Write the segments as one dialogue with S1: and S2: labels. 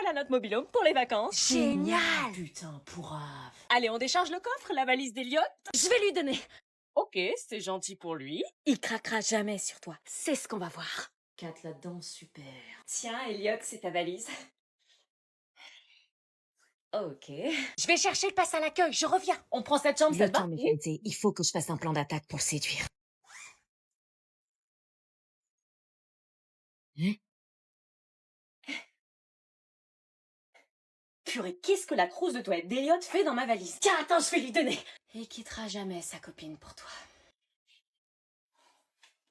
S1: à notre mobil-home pour les vacances.
S2: Génial!
S3: Putain, pourrave.
S1: Allez, on décharge le coffre, la valise d'Eliott.
S2: Je vais lui donner.
S1: Ok, c'est gentil pour lui.
S2: Il craquera jamais sur toi. C'est ce qu'on va voir.
S3: 4 là-dedans, super.
S1: Tiens, Eliott, c'est ta valise.
S2: Ok. Je vais chercher le passe à l'accueil, je reviens.
S1: On prend cette chambre, ça
S3: Le
S1: te va?
S3: temps, Mackenzie. Il faut que je fasse un plan d'attaque pour le séduire.
S1: Purée, qu'est-ce que la trousse de toilette d'Eliott fait dans ma valise? Tiens, attends, je vais lui donner.
S2: Il quittera jamais sa copine pour toi.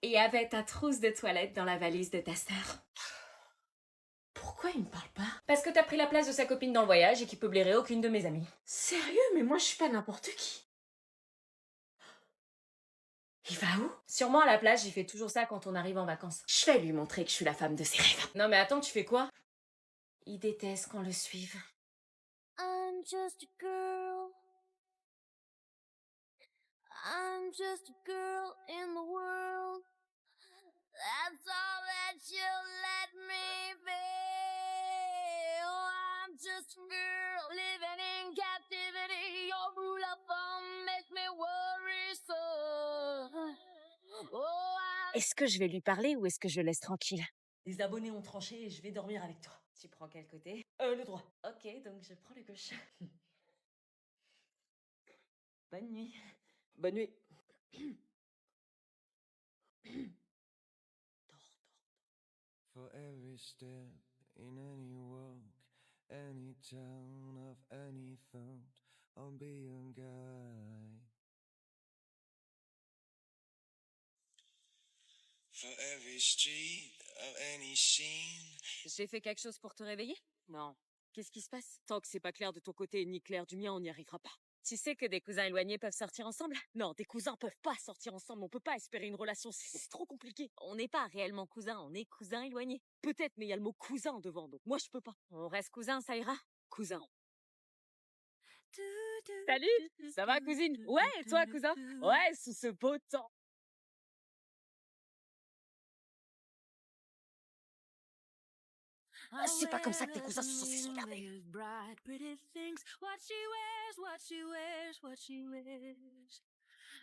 S2: Et avait ta trousse de toilette dans la valise de ta sœur.
S1: Pourquoi il me parle pas?
S2: Parce que t'as pris la place de sa copine dans le voyage et qu'il peut blairer aucune de mes amies.
S1: Sérieux? Mais moi, je suis pas n'importe qui. Il va où?
S2: Sûrement à la plage, il fait toujours ça quand on arrive en vacances. Je vais lui montrer que je suis la femme de ses rêves. Non mais attends, tu fais quoi? Il déteste qu'on le suive.
S4: I'm just a girl. I'm just a girl in the world. That's all that you'll let me be. Oh, I'm just a girl living in captivity. Your rule of thumb makes me worry so. Oh,
S2: Est-ce que je vais lui parler ou est-ce que je le laisse tranquille?
S3: Les abonnés ont tranché et je vais dormir avec toi.
S2: Tu prends quel côté?
S3: Le droit.
S2: Ok, donc je prends le gauche.
S3: Bonne nuit.
S1: Bonne nuit.
S5: For every step in any walk, any town of any thought, I'll be your guide. For every street of any scene.
S2: J'ai fait quelque chose pour te réveiller? Non. Qu'est-ce qui se passe? Tant que c'est pas clair de ton côté ni clair du mien, on n'y arrivera pas. Tu sais que des cousins éloignés peuvent sortir ensemble? Non, des cousins peuvent pas sortir ensemble, on peut pas espérer une relation, c'est trop compliqué. On n'est pas réellement cousins, on est cousins éloignés. Peut-être, mais il y a le mot cousin devant, donc moi je peux pas. On reste cousins, ça ira? Cousin. Salut! Ça va, cousine? Ouais, et toi, cousin? Ouais, sous ce beau temps.
S4: C'est pas comme ça que tes cousins sont censés se regarder. What she wears, what she wears, what she wears.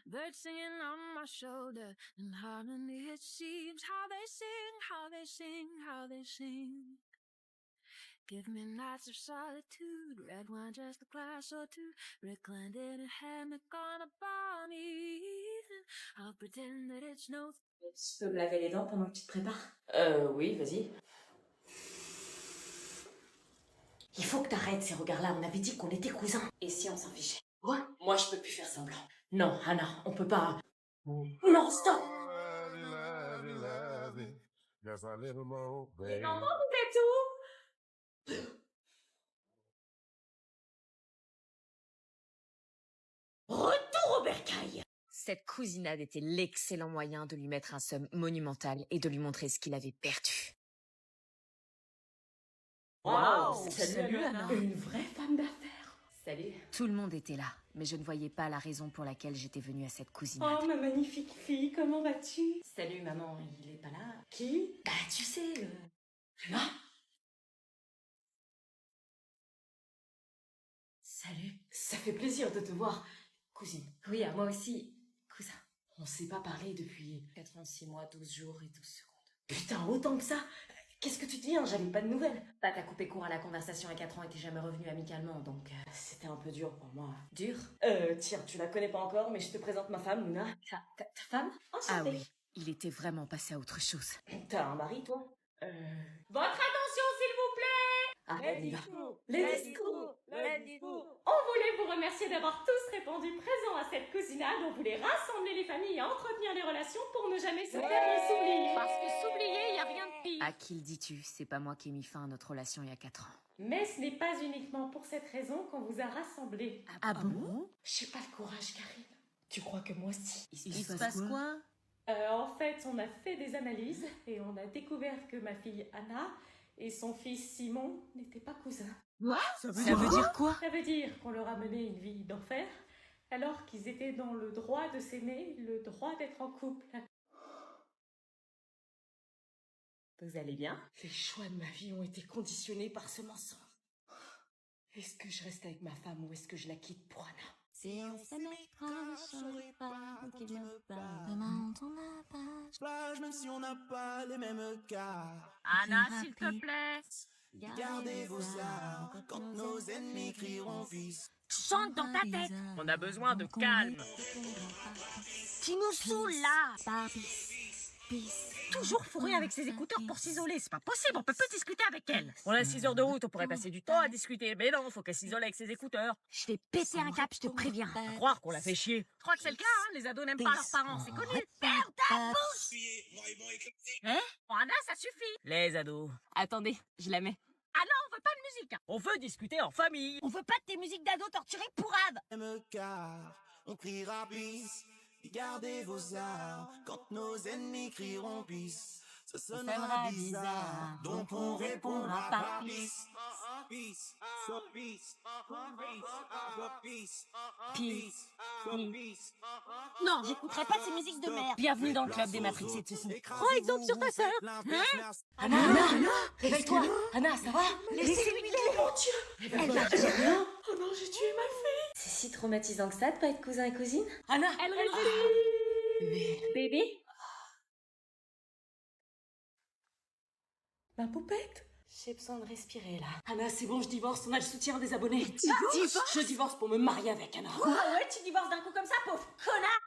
S4: Birds singing on my shoulder, in harmony it seems. How they sing, how they sing, how they sing. Give me nights of solitude, red wine, just a glass or two. Reclined in a hammock on a balmy evening. I'll pretend that it's no.
S3: Je peux me laver les dents pendant que tu te prépares?
S1: Oui, vas-y.
S3: Il faut que t'arrêtes ces regards-là. On avait dit qu'on était cousins.
S1: Et si on s'en fichait?
S3: Quoi?
S1: Moi, je peux plus faire semblant.
S3: Non, Hannah, on peut pas. Non, stop!
S5: Just a little more, baby.
S1: Maman, vous êtes où?
S3: Retour au bercail!
S2: Cette cousinade était l'excellent moyen de lui mettre un somme monumental et de lui montrer ce qu'il avait perdu.
S1: Waouh!
S3: Salut, Hannah. Une vraie femme d'affaires.
S1: Salut.
S2: Tout le monde était là, mais je ne voyais pas la raison pour laquelle j'étais venue à cette cousinade.
S1: Oh, ma magnifique fille, comment vas-tu? Salut, maman, il est pas là. Qui?
S3: Bah, tu sais, le...
S1: Là?
S3: Salut.
S1: Ça fait plaisir de te voir, cousine.
S3: Oui, à moi aussi, cousin.
S1: On s'est pas parlé depuis
S3: 86 mois, 12 jours et 12 secondes.
S1: Putain, autant que ça. Qu'est-ce que tu deviens? J'avais pas de nouvelles.
S3: Bah, t'as coupé court à la conversation à 4 ans et t'es jamais revenu amicalement, donc...
S1: C'était un peu dur pour moi.
S3: Dur?
S1: Tiens, tu la connais pas encore, mais je te présente ma femme, Luna.
S3: Ta femme?
S2: Ah oui, il était vraiment passé à autre chose.
S1: T'as un mari, toi?
S4: Votre attention, s'il vous plaît!
S3: Ah, on y va.
S1: Les discours.
S4: On voulait vous remercier d'avoir tous répondu présent à cette cousinade. On voulait rassembler les familles et entretenir les relations pour ne jamais se perdre et s'oublier. Parce que s'oublier, il n'y a rien de pire.
S2: À qui le dis-tu? C'est pas moi qui ai mis fin à notre relation il y a 4 ans.
S4: Mais ce n'est pas uniquement pour cette raison qu'on vous a rassemblés.
S2: Ah bon?
S1: J'ai pas le courage, Karine. Tu crois que moi aussi?
S2: Il se passe quoi?
S4: En fait, on a fait des analyses et on a découvert que ma fille Anna et son fils Simon n'étaient pas cousins.
S2: Ça veut dire quoi?
S4: Ça veut dire qu'on leur a mené une vie d'enfer alors qu'ils étaient dans le droit de s'aimer, le droit d'être en couple.
S1: Vous allez bien? Les choix de ma vie ont été conditionnés par ce mensonge. Est-ce que je reste avec ma femme ou est-ce que je la quitte pour Anna?
S4: Si on s'aimait quand je saurais pas qu'il me parle. Demain on tourne la page.
S6: Plage, même si on n'a pas les mêmes cas.
S2: Anna, s'il te plaît.
S6: Gardez vos armes quand nos ennemis crieront fils.
S2: Chante dans ta tête. On a besoin de calme.
S4: Qui nous saoule là.
S2: Toujours fourré avec ses écouteurs pour s'isoler. C'est pas possible, on peut plus discuter avec elle. On a 6 heures de route, on pourrait passer du temps à discuter. Mais non, faut qu'elle s'isole avec ses écouteurs.
S4: Je vais péter un câble, je te préviens.
S2: À croire qu'on la fait chier. Je crois que c'est le cas, hein. Les ados n'aiment pas leurs parents, c'est connu. Ferme ta bouche. Hein? Oh, Anna, ça suffit. Les ados.
S1: Attendez, je la mets.
S2: Ah non, on veut pas de musique. On veut discuter en famille.
S4: On veut pas de tes musiques d'ados torturées pourrades.
S6: Mêmes cas, on criera peace. Gardez vos armes quand nos ennemis crieront peace. Ça sonnera bizarre, donc on répondra par peace. Peace, so peace, peace, peace, peace.
S4: Non, j'écouterai pas de ces musiques de merde. Bienvenue dans le club des Matrixés de ceci.
S2: Prends exemple sur ta sœur.
S1: Anna, réveille-toi. Anna, ça va?
S4: Laissez-lui
S1: Mon Dieu. Elle va rien. Oh non, j'ai tué ma fille.
S3: C'est si traumatisant que ça de pas être cousin et cousine?
S1: Anna,
S2: Elle respire.
S1: bébé. Ma poupette.
S3: J'ai besoin de respirer là.
S1: Anna, c'est bon, je divorce, on a le soutien des abonnés. Je divorce pour me marier avec Anna.
S2: Ah ouais, tu divorces d'un coup comme ça, pauvre connard.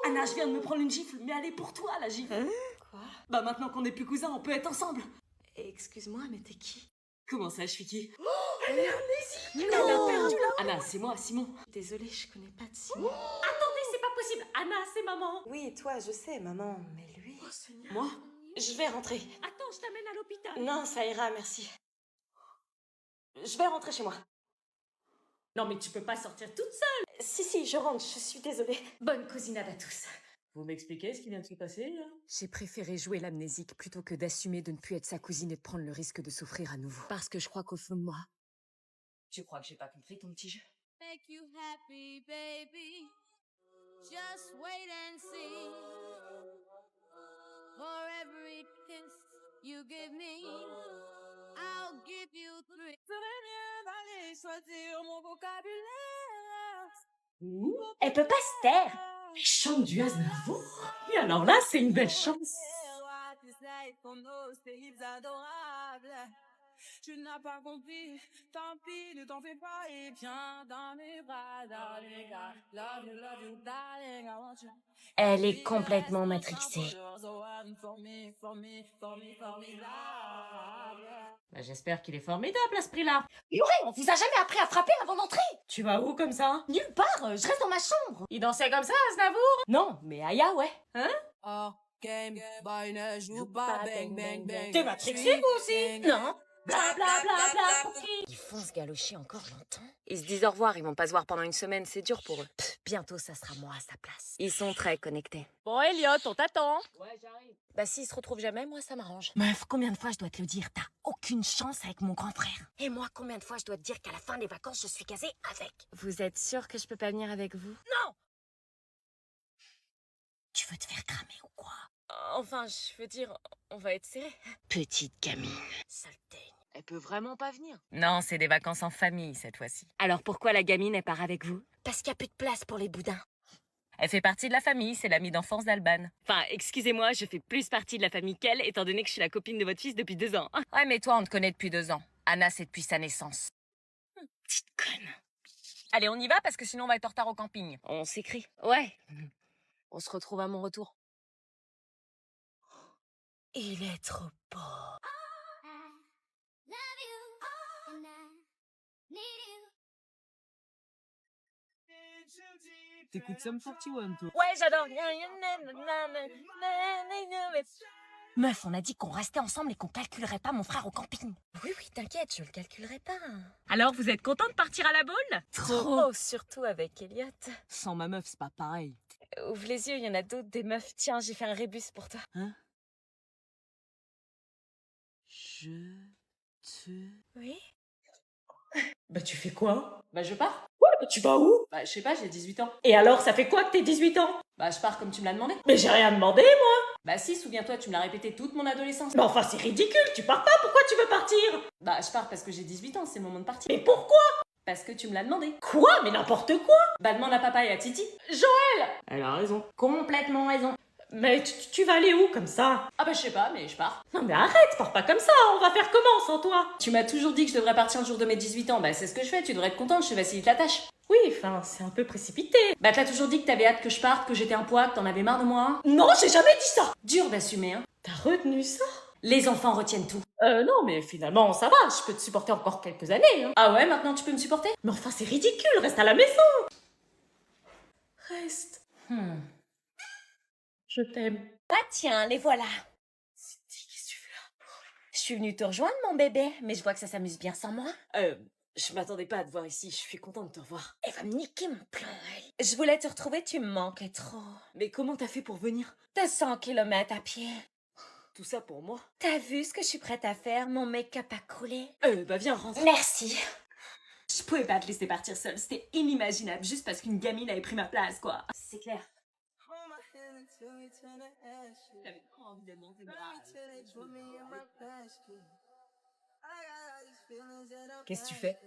S1: Anna, je viens de me prendre une gifle, mais elle est pour toi, la gifle.
S3: Quoi?
S1: Bah maintenant qu'on est plus cousins, on peut être ensemble.
S3: Excuse-moi, mais t'es qui?
S1: Comment ça, je suis qui? Elle est amnésique. Elle a perdu là. Anna, c'est moi, Simon.
S3: Désolée, je connais pas de Simon.
S1: Attendez, c'est pas possible. Anna, c'est maman.
S3: Oui, toi, je sais, maman, mais lui...
S1: Oh Seigneur. Moi?
S3: Je vais rentrer.
S2: Attends, je t'amène à l'hôpital.
S3: Non, ça ira, merci. Je vais rentrer chez moi.
S1: Non mais tu peux pas sortir toute seule.
S3: Si, je rentre, je suis désolée. Bonne cousinade à tous.
S1: Vous m'expliquez ce qui vient de se passer là?
S2: J'ai préféré jouer l'amnésique plutôt que d'assumer de ne plus être sa cousine et de prendre le risque de souffrir à nouveau. Parce que je crois qu'au fond de moi...
S1: Tu crois que j'ai pas compris ton petit jeu?
S4: Make you happy, baby. Just wait and see. For every kiss you give me, I'll give you 3. Serait mieux d'aller choisir mon vocabulaire.
S3: Elle peut pas se taire.
S1: Elle chante du Aznavour. Et alors là, c'est une belle chance.
S4: Tu n'as pas compris, tant pis, ne t'en fais pas et viens dans mes bras, darling. Love you, darling, I want you.
S3: Elle est complètement matrixée.
S1: Bah, j'espère qu'il est formidable à ce prix-là.
S3: Purée, on vous a jamais appris à frapper avant d'entrer?
S1: Tu vas où comme ça?
S3: Nulle part, je reste dans ma chambre.
S1: Il dansait comme ça, Aznavour?
S3: Non, mais Aya, ouais.
S4: Oh, game, boy, ne joue pas, bang, bang, bang.
S1: T'es matrixé vous aussi?
S3: Non. Bla bla bla bla pour qui?
S2: Ils font se galocher encore longtemps. Ils se disent au revoir, ils vont pas se voir pendant une semaine, c'est dur pour eux. Bientôt, ça sera moi à sa place. Ils sont très connectés. Bon, Elliot, on t'attend.
S1: Ouais, j'arrive.
S2: Bah, s'ils se retrouvent jamais, moi, ça m'arrange.
S3: Meuf, combien de fois je dois te le dire? T'as aucune chance avec mon grand frère.
S2: Et moi, combien de fois je dois te dire qu'à la fin des vacances, je suis casée avec? Vous êtes sûr que je peux pas venir avec vous? Non!
S3: Tu veux te faire cramer ou quoi?
S2: Enfin, je veux dire, on va être serrés.
S3: Petite gamine.
S2: Saleté. Elle peut vraiment pas venir.
S1: Non, c'est des vacances en famille cette fois-ci.
S2: Alors pourquoi la gamine, elle part avec vous?
S3: Parce qu'il n'y a plus de place pour les boudins.
S1: Elle fait partie de la famille, c'est l'amie d'enfance d'Alban.
S2: Enfin, excusez-moi, je fais plus partie de la famille qu'elle, étant donné que je suis la copine de votre fils depuis 2 ans.
S1: Ouais, mais toi, on te connaît depuis 2 ans. Anna, c'est depuis sa naissance.
S3: Petite conne.
S1: Allez, on y va parce que sinon on va être en retard au camping.
S2: On s'écrit. Ouais. On se retrouve à mon retour.
S3: Il est trop beau.
S6: T'écoutes Sum 41, toi?
S2: Ouais, j'adore.
S3: Meuf, on a dit qu'on restait ensemble et qu'on calculerait pas mon frère au camping.
S2: Oui, t'inquiète, je le calculerai pas.
S1: Alors, vous êtes content de partir à la boule?
S2: Trop. Surtout avec Elliot.
S6: Sans ma meuf, c'est pas pareil.
S2: Ouvre les yeux, il y en a d'autres, des meufs. Tiens, j'ai fait un rébus pour toi.
S6: Hein? Je te...
S2: Oui?
S1: Bah, tu fais quoi? Bah, je pars.
S3: Ouais, mais tu vas où?
S1: Bah, je sais pas, j'ai 18 ans.
S3: Et alors, ça fait quoi que t'aies 18 ans?
S1: Bah, je pars comme tu me l'as demandé.
S3: Mais j'ai rien demandé, moi.
S2: Bah si, souviens-toi, tu me l'as répété toute mon adolescence.
S1: Mais enfin, c'est ridicule, tu pars pas, pourquoi tu veux partir?
S2: Bah je pars parce que j'ai 18 ans, c'est le moment de partir.
S1: Mais pourquoi?
S2: Parce que tu me l'as demandé.
S1: Quoi? Mais n'importe quoi!
S2: Bah demande à papa et à Titi.
S1: Joël!
S2: Elle a raison. Complètement raison.
S1: Mais tu vas aller où comme ça?
S2: Ah bah je sais pas, mais je pars.
S1: Non mais arrête, pars pas comme ça, on va faire comment sans toi?
S2: Tu m'as toujours dit que je devrais partir le jour de mes 18 ans, bah c'est ce que je fais, tu devrais être contente, je te facilite la tâche.
S1: Oui, enfin, c'est un peu précipité.
S2: Bah t'as toujours dit que t'avais hâte que je parte, que j'étais un poids, que t'en avais marre de moi. Hein.
S1: Non, j'ai jamais dit ça!
S2: Dur d'assumer, hein.
S1: T'as retenu ça?
S2: Les enfants retiennent tout.
S1: Non, mais finalement, ça va, je peux te supporter encore quelques années, hein.
S2: Ah ouais, maintenant tu peux me supporter?
S1: Mais enfin, c'est ridicule, reste à la maison! Reste. Je t'aime.
S3: Ah tiens, les voilà.
S1: Qu'est-ce que tu fais là?
S3: Je suis venue te rejoindre, mon bébé, mais je vois que ça s'amuse bien sans moi.
S1: Je m'attendais pas à te voir ici, je suis contente de te revoir.
S3: Elle va me niquer mon plan, elle. Je voulais te retrouver, tu me manquais trop.
S1: Mais comment t'as fait pour venir?
S3: 200 kilomètres à pied.
S1: Tout ça pour moi?
S3: T'as vu ce que je suis prête à faire? Mon make-up a coulé.
S1: Bah viens, rentre.
S3: Merci.
S2: Je pouvais pas te laisser partir seule, c'était inimaginable, juste parce qu'une gamine avait pris ma place, quoi.
S3: C'est clair.
S2: J'avais trop envie d'être dans tes bras.
S1: Qu'est-ce que tu fais?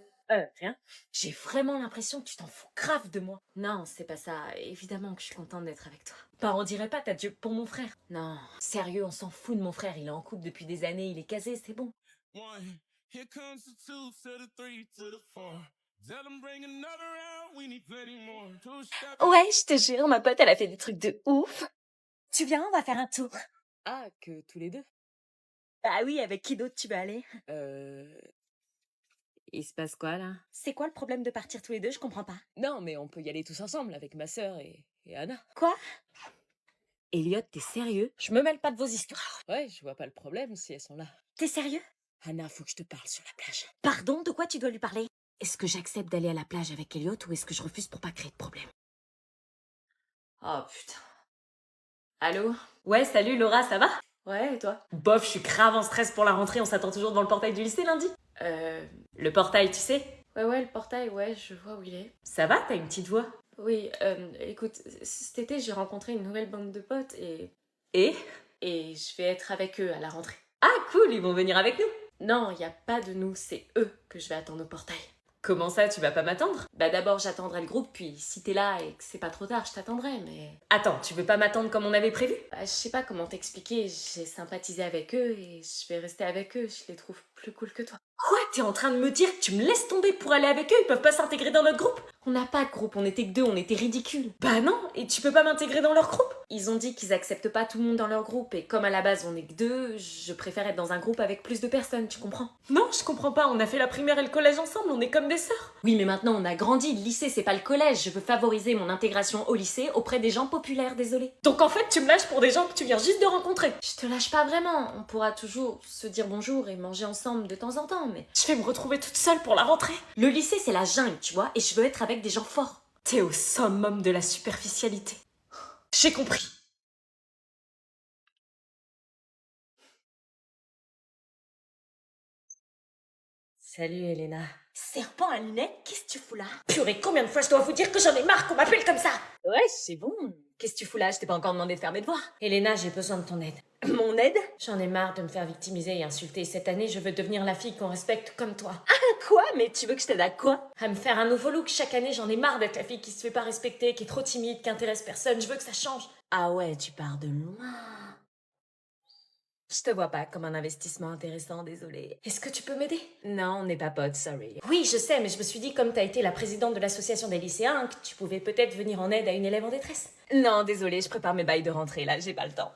S3: Rien. J'ai vraiment l'impression que tu t'en fous grave de moi. Non, c'est pas ça. Évidemment que je suis contente d'être avec toi.
S1: Bah on dirait pas, t'as Dieu pour mon frère.
S3: Non, sérieux, on s'en fout de mon frère. Il est en couple depuis des années, il est casé, c'est bon.
S5: One, here comes the two to the three to the four. Tell them bring another round, we need plenty more. Two step.
S3: Ouais, je te jure, ma pote, elle a fait des trucs de ouf. Tu viens, on va faire un tour.
S1: Ah, que tous les deux?
S3: Ah oui, avec qui d'autre tu vas aller?
S1: Il se passe quoi là?
S3: C'est quoi le problème de partir tous les deux? Je comprends pas.
S1: Non, mais on peut y aller tous ensemble avec ma sœur et Anna.
S3: Quoi?
S1: Elliot, t'es sérieux?
S3: Je me mêle pas de vos histoires.
S1: Ouais, je vois pas le problème si elles sont là.
S3: T'es sérieux?
S1: Anna, faut que je te parle sur la plage.
S3: Pardon, de quoi tu dois lui parler? Est-ce que j'accepte d'aller à la plage avec Elliot ou est-ce que je refuse pour pas créer de problème?
S1: Oh putain. Allô? Ouais, salut Laura, ça va? Ouais, et toi? Bof, je suis grave en stress pour la rentrée, on s'attend toujours devant le portail du lycée lundi. Le portail, tu sais? Ouais, le portail, ouais, je vois où il est. Ça va, t'as une petite voix? Oui, écoute, cet été, j'ai rencontré une nouvelle bande de potes et... Et je vais être avec eux à la rentrée. Ah, cool, ils vont venir avec nous? Non, y a pas de nous, c'est eux que je vais attendre au portail. Comment ça, tu vas pas m'attendre? Bah d'abord j'attendrai le groupe, puis si t'es là et que c'est pas trop tard, je t'attendrai, mais... Attends, tu veux pas m'attendre comme on avait prévu? Bah je sais pas comment t'expliquer, j'ai sympathisé avec eux et je vais rester avec eux, je les trouve plus cool que toi. Quoi? T'es en train de me dire que tu me laisses tomber pour aller avec eux? Ils peuvent pas s'intégrer dans notre groupe? On n'a pas de groupe, on était que deux, on était ridicules. Bah non, et tu peux pas m'intégrer dans leur groupe? Ils ont dit qu'ils acceptent pas tout le monde dans leur groupe, et comme à la base on est que deux, je préfère être dans un groupe avec plus de personnes, tu comprends? Non, je comprends pas, on a fait la primaire et le collège ensemble, on est comme des sœurs. Oui, mais maintenant on a grandi, le lycée c'est pas le collège, je veux favoriser mon intégration au lycée auprès des gens populaires, désolé. Donc en fait tu me lâches pour des gens que tu viens juste de rencontrer? Je te lâche pas vraiment, on pourra toujours se dire bonjour et manger ensemble de temps en temps, mais... Je vais me retrouver toute seule pour la rentrée. Le lycée c'est la jungle, tu vois, et je veux être avec des gens forts. T'es au summum de la superficialité. J'ai compris. Salut Elena.
S3: Serpent à lunettes, qu'est-ce que tu fous là?
S1: Purée, combien de fois je dois vous dire que j'en ai marre qu'on m'appelle comme ça?
S3: Ouais, c'est bon. Qu'est-ce que tu fous là? Je t'ai pas encore demandé de faire mes devoirs.
S1: Elena, j'ai besoin de ton aide.
S3: Mon aide?
S1: J'en ai marre de me faire victimiser et insulter. Cette année, je veux devenir la fille qu'on respecte comme toi.
S3: Quoi? Mais tu veux que je t'aide à quoi?
S1: À me faire un nouveau look chaque année, j'en ai marre d'être la fille qui se fait pas respecter, qui est trop timide, qui intéresse personne. Je veux que ça change.
S3: Ah ouais, tu pars de loin.
S1: Je te vois pas comme un investissement intéressant, désolée. Est-ce que tu peux m'aider?
S3: Non, on n'est pas potes, sorry.
S1: Oui, je sais, mais je me suis dit, comme t'as été la présidente de l'association des lycéens, que tu pouvais peut-être venir en aide à une élève en détresse.
S3: Non, désolée, je prépare mes bails de rentrée là, j'ai pas le temps.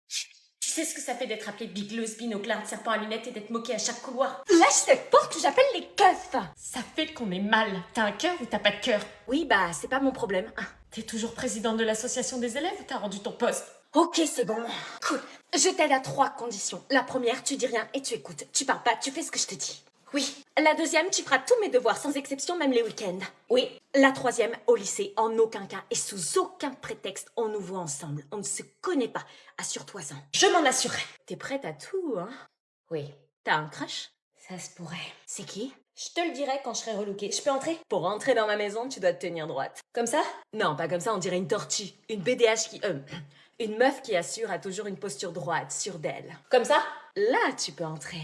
S1: Tu sais ce que ça fait d'être appelée bigleuse, binoclard, serpent à lunettes et d'être moquée à chaque couloir?
S3: Lâche cette porte ou j'appelle les keufs!
S1: Ça fait qu'on est mal. T'as un cœur ou t'as pas de cœur?
S3: Oui, bah, c'est pas mon problème.
S1: T'es toujours présidente de l'association des élèves ou t'as rendu ton poste?
S3: Ok, c'est bon. Cool. Je t'aide à 3 conditions. La première, tu dis rien et tu écoutes. Tu parles pas, tu fais ce que je te dis. Oui. La deuxième, tu feras tous mes devoirs sans exception, même les week-ends. Oui. La troisième, au lycée, en aucun cas et sous aucun prétexte, on nous voit ensemble. On ne se connaît pas. Assure-toi-en.
S1: Je m'en assurerai.
S3: T'es prête à tout, hein?
S1: Oui.
S3: T'as un crush?
S1: Ça se pourrait.
S3: C'est qui? Je te le dirai quand je serai relookée. Je peux entrer? Pour entrer dans ma maison, tu dois te tenir droite. Comme ça? Non, pas comme ça, on dirait une tortue. Une BDH qui... une meuf qui assure a toujours une posture droite, sûre d'elle. Comme ça? Là, tu peux entrer.